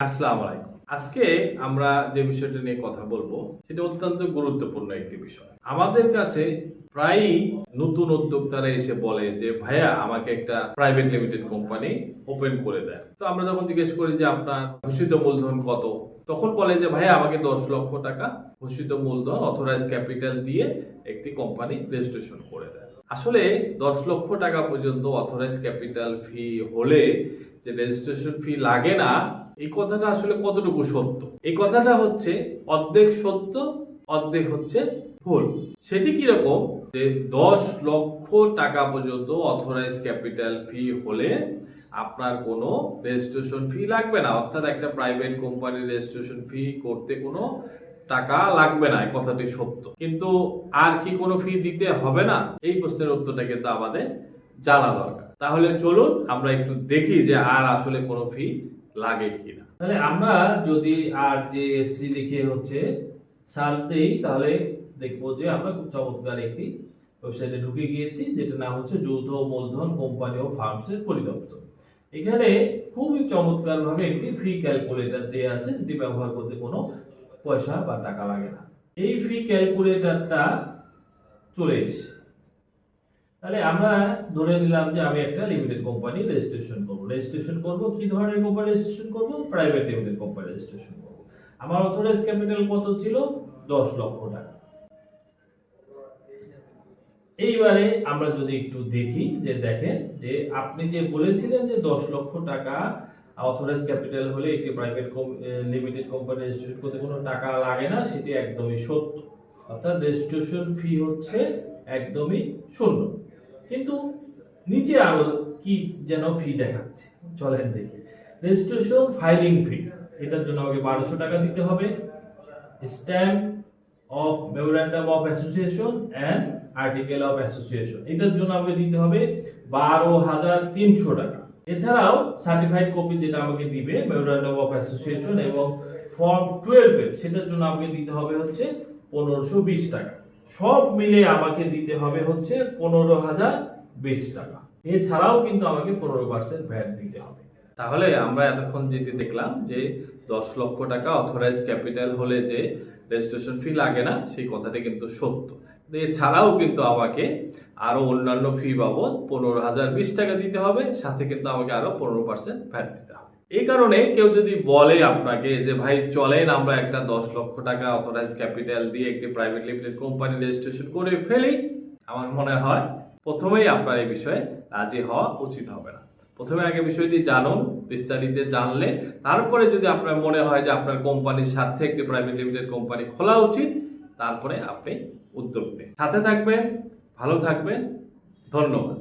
আসসালামু আলাইকুম। আজকে আমরা যে বিষয়টা নিয়ে কথা বলবো সেটা অত্যন্ত গুরুত্বপূর্ণ একটি বিষয়। আমাদের কাছে প্রায়ই নতুন উদ্যোক্তারা এসে বলে যে ভাইয়া আমাকে একটা প্রাইভেট লিমিটেড কোম্পানি ওপেন করে দেয়। তো আমরা যখন জিজ্ঞেস করি যে আপনার ঘোষিত মূলধন কত, তখন বলে যে ভাইয়া আমাকে 10 লক্ষ টাকা ঘোষিত মূলধন অথরাইজ ক্যাপিটাল দিয়ে একটি কোম্পানি রেজিস্ট্রেশন করে দেয়। আসলে 10 লক্ষ টাকা পর্যন্ত অথরাইজ ক্যাপিটাল ফি হলে যে রেজিস্ট্রেশন ফি লাগে না, এই কথাটা আসলে কতটুকু সত্য? এই কথাটা হচ্ছে অর্ধেক সত্য, অর্ধেক হচ্ছে ভুল। সেটি কিরকম যে 10 লক্ষ টাকা পর্যন্ত অথরাইজ ক্যাপিটাল ফি হলে আপনার কোনো রেজিস্ট্রেশন ফি লাগবে না, অর্থাৎ একটা প্রাইভেট কোম্পানির রেজিস্ট্রেশন ফি করতে কোনো টাকা লাগবে না, এই কথাটি সত্য। কিন্তু আর কি কোনো ফি দিতে হবে না? এই প্রশ্নের উত্তরটা কিন্তু আমাদের জানা দরকার। তাহলে চলুন আমরা একটু দেখি যে আর আসলে কোনো ফি লাগে কিনা। তাহলে আমরা যদি RJSC লিখে সার্চ দেই, তাহলে দেখবো যে আমরা খুব চমৎকার একটি ওয়েবসাইটে ঢুকে গিয়েছি, যেটা নাম হচ্ছে যৌথ মূলধন কোম্পানি ও ফার্মসের পরিদপ্তর। এখানে খুবই চমৎকার ভাবে একটি ফি ক্যালকুলেটর দেয়া আছে, যেটি ব্যবহার করতে কোনো পয়সা বা টাকা লাগে না। এই ফি ক্যালকুলেটরটা চলে এসেছে। তাহলে আমরা ধরে নিলাম যে আমি একটা লিমিটেড কোম্পানি রেজিস্ট্রেশন করব। কি ধরনের কোম্পানি রেজিস্ট্রেশন করব? প্রাইভেট লিমিটেড কোম্পানি রেজিস্ট্রেশন করব। আমার অথরাইজ ক্যাপিটাল কত ছিল? 10 লক্ষ টাকা। এইবারে আমরা যদি একটু দেখি যে দেখেন যে আপনি যে বলেছিলেন যে 10 লক্ষ টাকা অথরাইজ ক্যাপিটাল হলে একটি প্রাইভেট লিমিটেড কোম্পানি রেজিস্ট্রেশন করতে কোনো টাকা লাগে না, সেটি একদমই সত্য। অর্থাৎ রেজিস্ট্রেশন ফি হচ্ছে একদমই শূন্য। কিন্তু নিচে আরো কি যেন ফি দেখাচ্ছে, চলেন দেখি। রেজিস্ট্রেশন ফাইলিং ফি, এটার জন্য আমাকে 1200 টাকা দিতে হবে। Stamp of memorandum of association and article of association, এটার জন্য আমাকে দিতে হবে 12,300 টাকা। এছাড়াও সার্টিফাইড কপি যেটা আমাকে দিবে মেমোরেন্ডাম অফ অ্যাসোসিয়েশন এবং ফর্ম 12 এর, সেটার জন্য আমাকে দিতে হবে 1520 টাকা। সব মিলে আমাকে দিতে হবে 15,020 টাকা। এছাড়াও কিন্তু আমাকে 15% ভ্যাট দিতে হবে। তাহলে আমরা এতক্ষণ যেটি দেখলাম যে 10 লক্ষ টাকা অথরাইজ ক্যাপিটাল হলে যে রেজিস্ট্রেশন ফি লাগে না, সেই কথাটি কিন্তু সত্য। এছাড়াও কিন্তু আমাকে আরো অন্যান্য ফি বাবদ 15,020 টাকা দিতে হবে, সাথে কিন্তু আমাকে আরো 15% ভ্যাট দিতে হবে। এই কারণে কেউ যদি বলে আপনাকে যে ভাই চলেন আমরা একটা 10 লক্ষ টাকা অথরাইজ ক্যাপিটাল দিয়ে একটি প্রাইভেট লিমিটেড কোম্পানি রেজিস্ট্রেশন করে ফেলি, আমার মনে হয় প্রথমেই আপনার এই বিষয়ে রাজি হওয়া উচিত হবে না। প্রথমে আগে বিষয়টি জানুন, বিস্তারিত জানলে তারপরে যদি আপনার মনে হয় যে আপনার কোম্পানির সাথে একটি প্রাইভেট লিমিটেড কোম্পানি খোলা উচিত, তারপরে আপনি উদ্যোগ নিন। সাথে থাকবেন, ভালো থাকবেন, ধন্যবাদ।